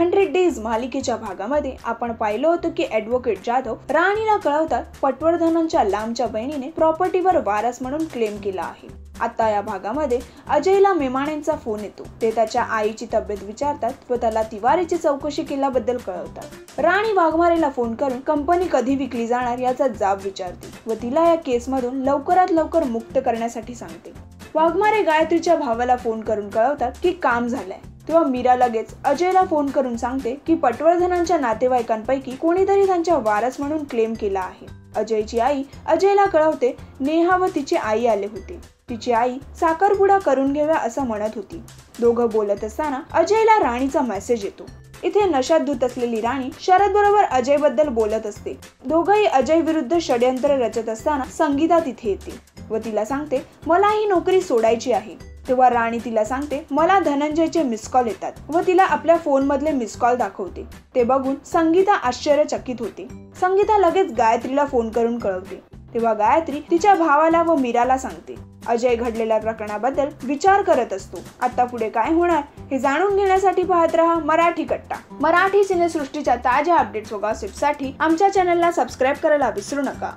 100 days मालिकेच्या भागामध्ये आपण पाहिलं होतं की ॲडव्होकेट जाधव राणीला कळवतात पटवर्धनांच्या लांबच्या बहिणीने प्रॉपर्टीवर वारस म्हणून क्लेम केला आहे। आता या भागामध्ये अजयला मेमाणेंचा फोन येतो। ते त्याच्या आईची तब्येत विचारतात व त्याला तिवारीची चौकशी केल्याबद्दल कळवतात। राणी वाघमारेला फोन करून कंपनी कधी विकली जाणार याचा जाब विचारते व तिला या केसमधून लवकरात लवकर मुक्त करण्यासाठी सांगते। वाघमारे गायत्रीच्या भावाला फोन करून कळवतात की काम झालंय। तेव्हा मीरा लगेच अजयला फोन करून सांगते की पटवर्धनांच्या नातेवाईकांपैकी कोणीतरी त्यांच्या वारस म्हणून क्लेम केला आहे। अजयची आई अजयला कळवते नेहा व तिची आई आले होते। तिची आई साखरपुडा करून घेऊया असं म्हणत होती। दोघं बोलत असताना अजयला राणीचा मेसेज येतो। इथे नशात धूत असलेली राणी शरद बरोबर अजय बद्दल बोलत असते। दोघंही अजय विरुद्ध षड्यंत्र रचत असताना संगीता तिथे येते व तिला सांगते मला ही नोकरी सोडायची आहे। तेव्हा राणी तिला सांगते मला धनंजयचे मिस कॉल येतात व तिला आपल्या फोन मधले मिस कॉल दाखवते। ते बघून संगीता आश्चर्यचकित होते। संगीता लगेच गायत्रीला फोन करून कळवते। तेव्हा गायत्री तिच्या भावाला व मीराला सांगते। अजय घडलेल्या प्रकरणाबद्दल विचार करत असतो। आता पुढे काय होणार हे जाणून घेण्यासाठी पाहत रहा मराठी कट्टा। मराठी सिनेसृष्टीच्या ताज्या अपडेट्स व गॉसिपसाठी आमच्या चॅनलला सबस्क्राईब करायला विसरू नका।